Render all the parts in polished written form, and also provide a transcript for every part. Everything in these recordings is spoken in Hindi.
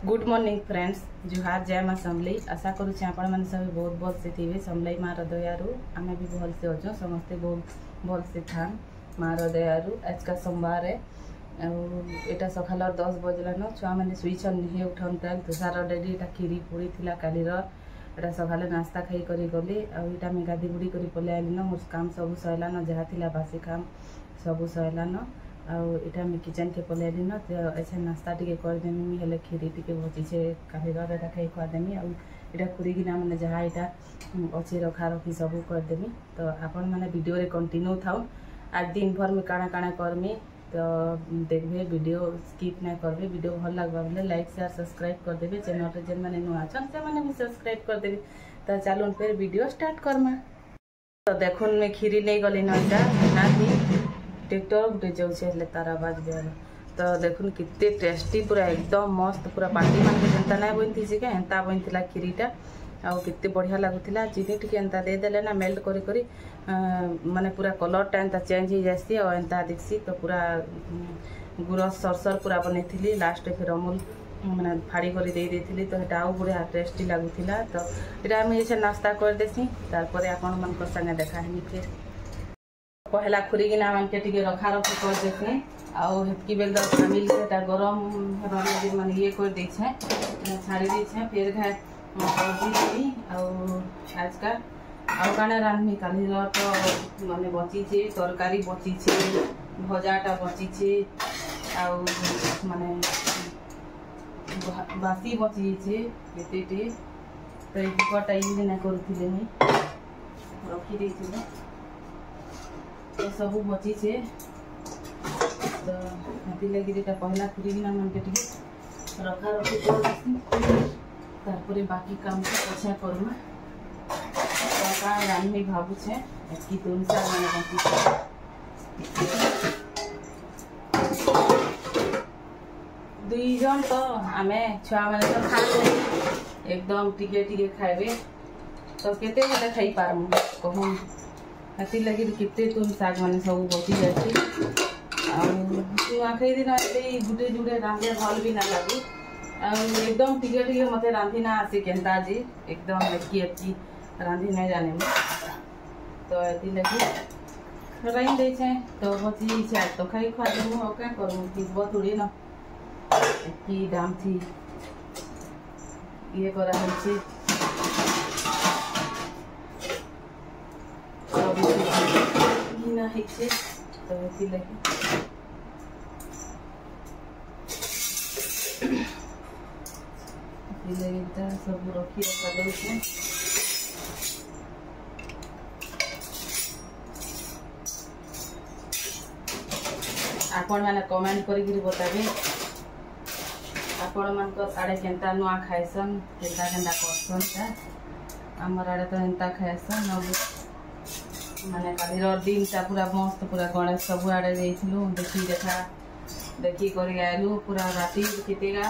गुड मॉर्निंग फ्रेंड्स, जुहार जय माँ समलई। आशा करुचे आपण मैंने सब बहुत भल से थे। समलई माँ दयारू आम भी भल से अच्छे, समस्ते बहुत भल से था माँ दयारू। आज का सोमवार है, एटा सकाल 10 बजलान। छुआ मैंने स्विचन नहीं उठा तुषार डेडी खीरी पूरी थी कालीर एटा सकाले नास्ता खाई करी गली। आईटा मुझे गाधी बुड़ी कर पलि आइलिन। मोर काम सब सरलान, जहाँ थी बासी काम सब सरलान। आईटा मुझे किचन के पलि आइलिन। तो ऐसे नास्ता टी करदेमी, हेल्ले खीरी टी बचीचे कालीर एटा खाई खुआदेमी। आईटा खुरीकिना मैंने जहाँ यहाँ अच्छे रखा रखी सब करदेमी। तो आपण मैंने वीडियो रे कंटिन्यू थाउ। आज दिन भर में काଣା काଣା करमी तो देखबे, वीडियो स्किप नहीं करबे। वीडियो भल लगवा बोले लाइक शेयर सब्सक्राइब कर देबे। चैनल रे जेन माने नुआ छन से माने भी सब्सक्राइब कर देबे। तो चलो फिर वीडियो स्टार्ट करमा। तो देखुन मैं खीरी नहीं गली ना ट्रैक्टर गुटे जाऊे तार आवाज बेल। तो देखुन कितने टेस्टी पूरा एकदम मस्त पूरा पार्टी मान जनता ना बनी थी एंता बनी खीरीटा। आउ केते बढ़िया लगुला। चीनी टी एंता देदेले ना मेल्ट करी करी माने पूरा कलरटा एंता चेंज हो जासी और एंता दिखसी। तो पूरा गुरस सरसर पूरा बनी थी। लास्ट फिर अमूल मैंने फाड़ी कर देती। तो यहाँ आउ बढ़िया टेस्टी लगुला। तो यहाँ मुझे नास्ता कर देसी। तारपर आपण मान संगे देखा फिर पहला खुरीकिना मान के रखा रखी कर देसी। आकी बेल मिल के गरम लगे मैंने ये कर दे छाड़ी दे। फिर घाय देवी आज का आउ काना रांधमी काली तो माने बचीचे तरकारी बचीचे भजाटा बचीचे आउ माने बासी बचीचे केतेटे। तो ये कुकरटा यूज ना करूथिले मुई रखी देथिले। तो सब बचीचे। तो हाथी लगी पहला खुरीकिना मन के रखा रखी कर देसी। तारपरे बाकी काम को पछा करमा। तो रान्नी भावुचे कि तुम सार मैंने दुई जन तो आमे छुआ मैंने तो खाए एकदम टिके टिके खाइबे। तो केते हेले खाई पारमु कहूँ। हाथी लगी केते तुम साग मैंने सब बची जाती। आखिरी दिन गुटे जुटे रांधे भल भी ना लगे। एकदम टिके टिके मत रांधि ना आसे केन्ता जी एकदम एकी रांधि नहीं जाने। तो ये लगी रही दे तो बची तो खाई खुआ देमु। और क्या करूँ पीसब थोड़ी ना कि दाम थी ये करा घिना है। तो ये लगी सब रखी रखा दे। आपण मैंने कमेंट करी बताबे आपण मान आड़े केन्ता नुआ खाएसन केन्ता केन्ता करसन। आमर आड़े तो एंता खाएसन। माने कालीर दिनटा पूरा मस्त पूरा गणेश सब आड़े जाइलु देखी कर आइलु। पूरा राति केतेगा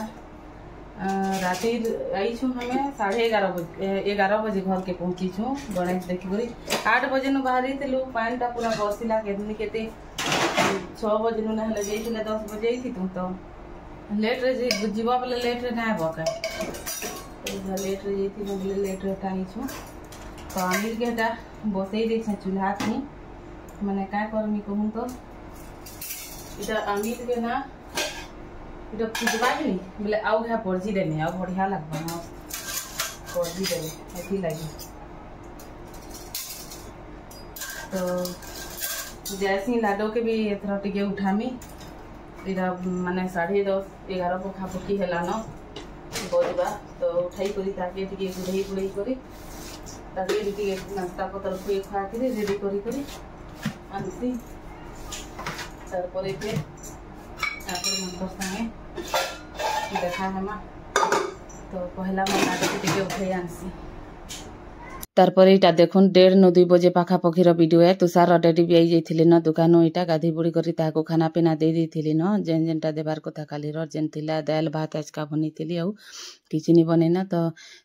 राति आईछु हमें 11:30 बजे घर के पहुँची छू। गणेश देखी 8 बजे नु बाहरी थिलु। पानीटा पूरा बरसिला केतनी केते 6 बजे नु नहले जाइथिले 10 बजे आइथि। तो लेट रे जीवा बोले लेट रे ना बका लेट रे जाइथि बोले लेट रे आईछु। तो अनिल के एटा बसई दे चूल्हा थी मैंने क्या करमी कहूँ। तो इटा अनिल के ना इटा फुटबानी बोले आउ घा पड़जी देने आउ बढ़िया लगवा मस्त पड़जी देने ये लगी। तो जैसी लाडो के भी एथर टिके उठामी। इरा माने 10:30-11 पखापखी है न बजवा। तो उठाई करी ताके टिके गुड़े गुड़े करी ताके टिके नास्ता पतर खुए खुआ के रेडी करी करी आनसी। तारपरे फिर आपण मन संगे देखा है। तो पहला मैं लाडो के टिके उठाई आनसी। तारपरे इटा देखुन 1:30 न 2 बजे पाखापाखिर वीडियो है। तुषार रेडी भी आई जाइथिले न दुकान इटा गाधी बुड़ी करी ताको खाना पीना दे देथिली न जेन जेनटा देबार कथा काली रो जेन थिला दाल भात आजका बनीथिली आउ किछि नि बनेना तो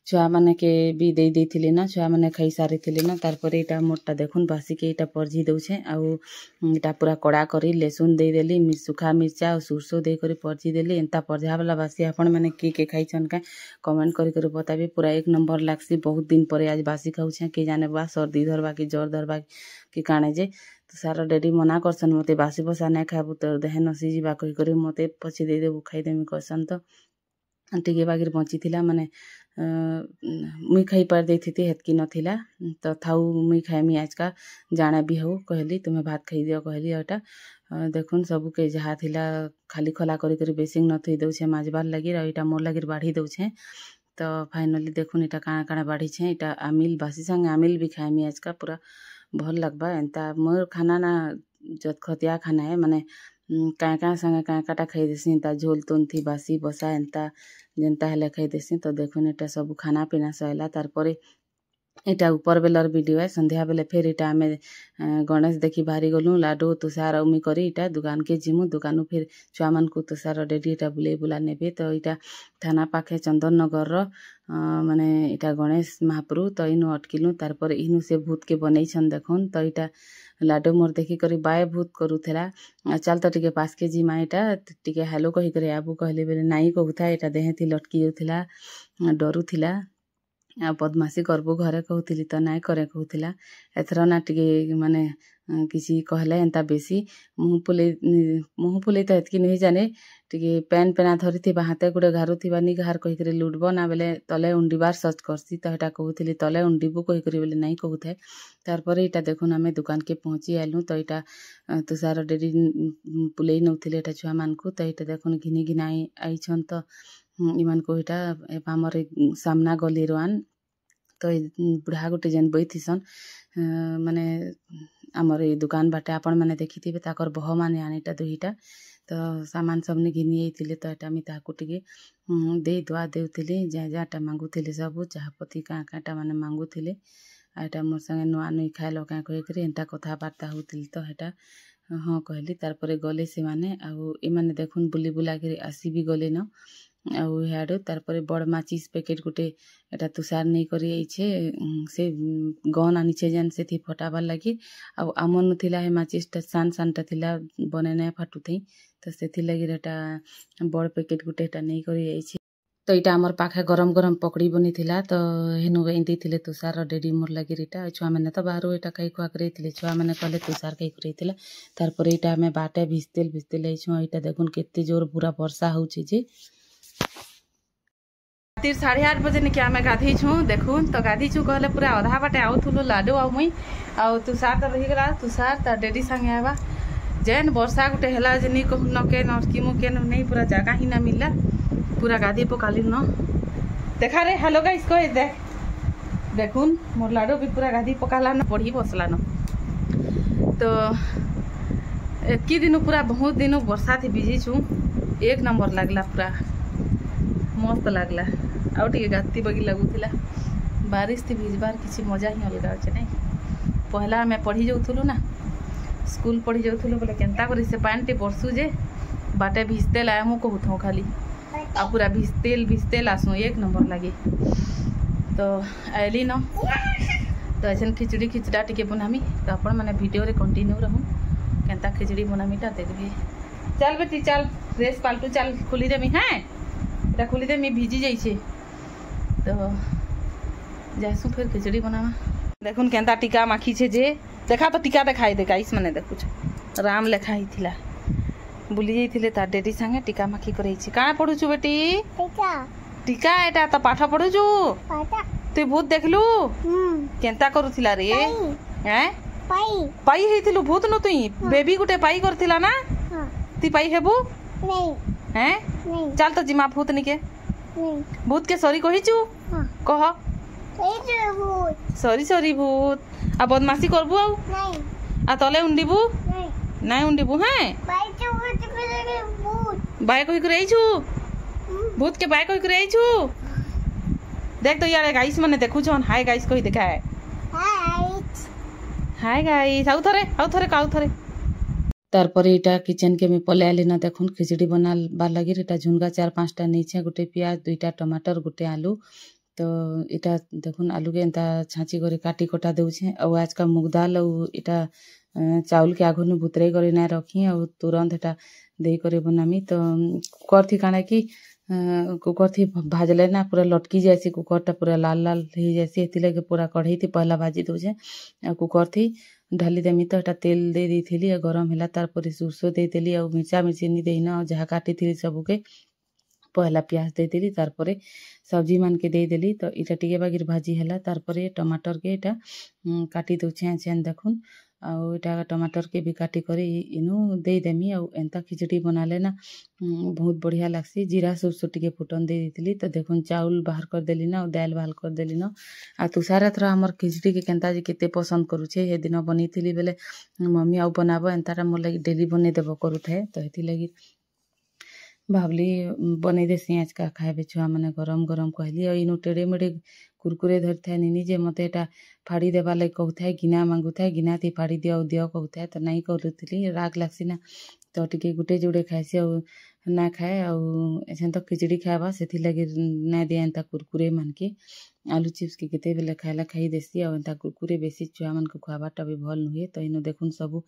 छुआ माने के भी दे देथिली न छुआ माने खाई सारिथिली न। तारपरे इटा मोरटा देखुन बासी के इटा परजी दउछे आउ इटा पूरा कड़ा करी लेसुन दे देली सुखा मिर्चा और सुरसो दे करी परजी देली एंता परजा वाला बासी आपण माने के खाइछन का कमेंट करी करी बताबी। पूरा 1 नंबर लागसी। बहुत दिन पर आज बासी खाऊछे कि जाने बा सर्दी धरबा कि जर धरबा कि काणे जे तो सारा डेडी मना करसन मते बासी बसा नहीं खाबू तो देह नसी जीवा कही करी मते पछी दे देबू खाइदेमी करसन तो टिके बागिर बची थिला माने मुई खाई पार देथी हेतकी नथिला तो थाउ मुई खाइमी आज का जाना भी हो कहली तुम्हें भात खाई दियो कहली एटा देखुन सबू के जहा थिला खाली खला करी करी बेसिंग नथई दउछे माजबार लगी एटा मोर लगी बाढ़ी दउछे। तो फाइनली देखुन इटा काଣା काଣା बाढ़ी छे इटा आमिल बासी संगे आमिल भी खाइमी आज का पूरा भल लगबा एंता मोर खाना ना जत खतिया खाना है माने काँ संगे काँटा खाई देसी ता झोल तुन थी बासी बसा एंता जेनता हेले खाई देसी। तो देखुन इटा सब खाना पीना सैला तारपरे इटा ऊपर बेलर वीडियो है। संध्या बेले फिर इटा आमे गणेश देखी बाहरी गलु लाडू तुषार उमी करी इटा दुकान के जिमु दुकानु फिर छुआ मान को तुषार डेडी इटा बुले बुला नेबे। तो इटा थाना पाखे चंदन नगर रो माने इटा गणेश महाप्रभु तो इनु अटकिलु तारपर इनु से भूत के बनैछन देखुन। तो इटा लाडू मोर देखी करी बाय भूत करूथेला चल तो टिके पास के जिमा इटा टिके हेलो कही करे आबू कहले बेले नाई कहूथा इटा देहे थी लटकी जाउथिला डरुथिला आ बदमाशी करबो घरे कहूथिली तो नाई करे कहूथिला एथर ना टिके माने किसी कहले एंता बेसी मुँह फुले तो एतकी नहीं जाने टिके पेन पेना धरी थी हाथे गुड़े घारू थी नी घार कही करे लुटबो ना बेले तले उंडीबार सर्च करसी तो हेटा कहूथिली तले उंडीबू कही करे बेले नहीं कहूथे। तारपरे इटा देखुन आमे दुकान के पहुँची आलु तो इटा तुषार डेडी पुलई नउथिले एटा छुआ मान को तो इटा देखुन घिनी घिना आइछन तो इमान को इटा हमर सामना गली रोआन तो बुढ़ा गोटे जेन बैथिसन माने आमर ये दुकान बाटे आपण माने देखिथिबे ताकर बह माने आनिटा दुईटा तो सामान सबने घिनी आइथिले तो एटा मी ताकू टिके दे दुआ देउथिले जा जाटा मांगुथिले सब चाहपति काँटा माने मांगुथिले एटा मोर संगे नुआ नुई खाइल क्या कही करी एंता कथबार्ता होथिल तो हेटा हाँ कहली। तारपरे गले से माने आउ एमाने देखुन बुली बुला के आसी भी गले न आउ हेडू तारपरे बड़ माचिस पैकेट गुटे एटा तुषार नहीं करी आइछे से गन आनिछे जेन से थी फटाबार लगी आउ आमन थिला हे माचिस टा सान सानटा थिला बने ना फाटू थी तो से लगी एटा बड़ पैकेट गुटे एटा नहीं करी आइछे। तो इटा आमर पाखे गरम गरम पकड़ी बनी थिला तो हेनु एंदी थिले तुषार डेडी मोर लगी इटा छुआ मैंने तो बाहर इटा कई खुआ करे छुआ मैंने कहले तुषार कई करे तारपर इटा आमे बाटे भिजते लैछु इटा देखुन केते जोर पूरा वर्षा होउछि जे रातिर 8:30 बजे निके आमे गाधी छु देखुन तो गाधी छु कहले पूरा आधा बाटे आउथुलो लाडू आ मुई आ तुषार तो रही गला तुषार ता डेडी संगे आवा जेन वर्षा गुटे हला जे नी कहु न के नरकी मु के नहीं पूरा जगह ही ना मिलला पूरा गाधी पकाली न देखा रे हेलो गाइस कह दे देखुन मोर लाडू भी पूरा गाधी पकाला न पढ़ी बसला न तो एतकी दिन पूरा बहुत दिन वर्षा थी बिजी छु 1 नंबर लागला पूरा मस्त लागला आउ टिके गाती बगी लगुथिला बारिश थी भिजबार किसी मजा ही अलगा अच्छे नहीं पहला मैं पढ़ी जाऊथुलु ना स्कूल पढ़ी जाऊथुलु बोले केनता करी से पानी बरसू जे बाटे भिजते लाए मु कहूँ खाली आ पूरा भिजते लासू 1 नंबर लगे तो आइली न तो ऐसे खिचड़ा टिके बनामी तो अपन मैंने वीडियो रे कंटिन्यू रहूँ केनता खिचड़ी बनामीटा देखबी चल बेटी चल ड्रेस पाल्टू चल खुली देमी हाँ इटा खुली देमी भिजी जाइए तो जासू फिर खिचड़ी बनावा देखुन केनता टीका माखी छे जे देखा तो टीका देखाई दे गाइस माने देखुछ राम लेखाई थिला बुली जाइथिले तार डेडी संगे टीका माखी करई छी का पढुछु बेटी टीका एटा तो पाठ पढुछु तू भूत देखलु केनता करूथिला रे हैं पाई हेतिलु भूत न तुई बेबी गुटे पाई करथिला ना ती पाई हेबु नहीं हैं चल तो जिमा भूत निके भूत के सॉरी कहिछु कह सॉरी भूत आ बदमाशी करबु आ नहीं आ तले उंडीबु नहीं उंडीबु हैं बाय कहि करे आइछु भूत के बाय कहि करे आइछु देख तो यार गाइस माने देखु छन हाय गाइस कहि देखा है हाय गाइस आउ थरे तारपर इटा किचन के मैं पले आली ना देखुन खिचड़ी बनाबार लगी इटा झुनगा 4-5टा नहीं गोटे प्याज 2टा टमाटर गोटे आलू तो इटा देखुन आलू के एंता छाँची कर काटी कटा दूचे और आज का मुग दाल और इटा चाउल के आगुन बुतरे कर ना रखी और तुरंत एटा दे कर बनामी तो कुकर थी काना कि कुकर थी भाजले ना पूरा लटकी जासी कुकरटा पूरा लाल लाल हो जासी एति लगे पूरा कढ़ई थी पहला भाजी दूचे कुकर थी ढाली देमी तो एटा तेल दे दी गरम है तार सोरसो देदेली और मिर्चा मिर्ची नहीं देना जहाँ काटी थी सबके पहला प्याज देदेली तार सब्जी मान के देदेली तो इटा टिके बागिर भाजी है तार टमाटर के इटा काटी दूचे छेन देखुन आउ इटा टमाटर के भी काटी कर इनु देदेमी और एंता खिचड़ी बना लेना बहुत बढ़िया लगसी जीरा सोरसो टिके फुटन दे दी तो देखुन चाउल बाहर कर देली ना और दाल बाहर कर देली ना आ तुषार थर आमर खिचड़ी के केनता जे केते पसंद करुछे हे दिन बनी थी बेले मम्मी आउ बनाबो एंताटा मोर लगी डेली बने देबो करुथे तो हेती लगी भावली बने देसी आज का खाए छुआ मैंने गरम गरम कहली और इनु टेढ़े मेढ़े कुरकुरे धरी था निजे मत एटा फाड़ी देवा लगे कहूए गिना मांगू था गिना थी फाड़ी दियो दियो कहूए तो नहीं करूली राग लगसी ना तो टिके गुटे जुड़े खाएसी और ना खाए और ऐसे तो खिचड़ी खाएबा से लगे ना दिया एंता कुरकुरे मान के आलू चिप्स के केते बेले खाएला खाई देसी और एंता कुरकुरे बेसी छुआ मन को खुआबाटा भी भल नुहे तो इनु देखुन सब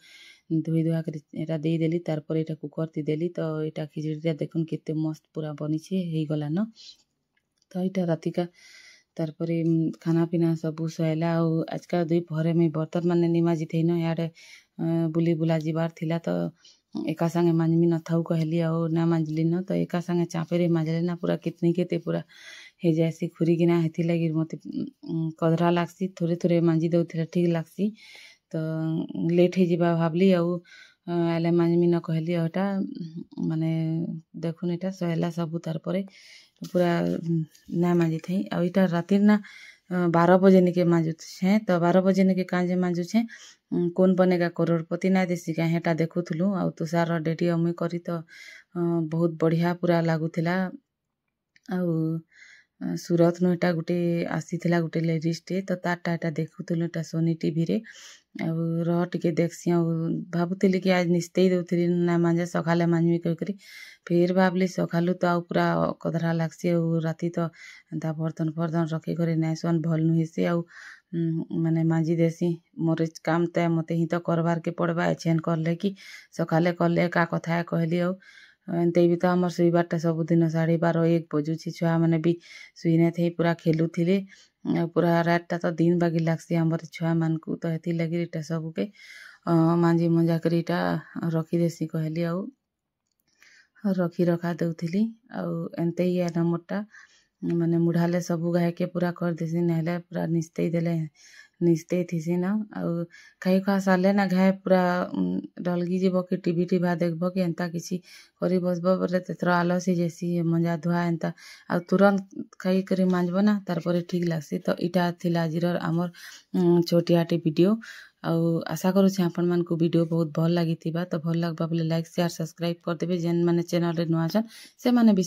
धोई धुआ कर एटा दे देली तारपर एटा कुकर ती देली तो एटा खिचड़ीटा देखुन केते मस्त पूरा बनीछे हे गला न तो एटा राति का तारपर खाना पीना सब सैला और आज का दुई भरे में बर्तन माने निमाजी थे न यार बुली बुला जीवार थिला तो एका संगे मांजमी न थाऊ कहली और ना मांजली न तो एका संगे चापेरे मांजले ना पूरा कितनी केते पूरा हे जैसी खुरी गिना हेती लगी मत कदरा लागसी थोड़े थोड़े मांजी दउथिला ठीक लागसी तो लेट हो जावा भावली और आले मांजमी न कहली एटा माने देखुन एटा सैला सबू तारपर पूरा ना मांजी थी और इटा रातिर ना 12 बजे निके मांजू छे तो 12 बजे निके कांजे मांजू छे कौन बनेगा करोड़पति ना देसी का हेटा देखुथलु और तुषार डेडी अमुई करी तो बहुत बढ़िया पूरा लागुथिला और सूरत नु एटा गुटे आसीथिला गुटे लेडीजटे तो तारटा एटा देखुथलु एटा सोनी टीवी रे और रह टिके देखसी और भाबुथिली कि आज निस्ते दउथिली ना मांजे सखाले मांजमी करी फिर भावली सखालु तो आउ पूरा कदरा लागसी और राति तो एंता बर्तन फर्तन रखी करे नाइसन भल नुहेसी और माने मांजी देसी मोर काम ते मते ही तो करबार के पड़बा एछेन करले कि सखाले करले का कथा कहली और एंते भी तो आमर शुइबारटा सबुदिन 12:30-1 बजुची छुआ मैंने भी शुइने थे पूरा खेलुथिले पूरा रातटा तो दिन बागी लागसी आमर छुआ मान को तो हेती लगी इटा सबके मांजी मंजा कर इटा रखी देसी कहली और रखी रखा दउथिली और एंते ही नंबरटा माने मुढ़ाले सबू गाय के पूरा कर देसी नहले पूरा निस्ते देले निस्ते थीसी न और खाई खा सारे ना घाए पूरा डलगी जीव कि टीवी टीभा देखब कि एंता किसी करी बसब बोले तेतर आलसी जैसी मंजा धुआ एंता आ तुरंत खाई करी मांजब ना तारपर ठीक लागसी तो इटा थिला आजिर आमर छोटियाटे वीडियो और आशा करुचे आपण मानकु वीडियो बहुत भल लगी तो भल लगवा बोले लाइक शेयर सब्सक्राइब कर देबे जेन माने चैनल रे नुआ छन से माने भी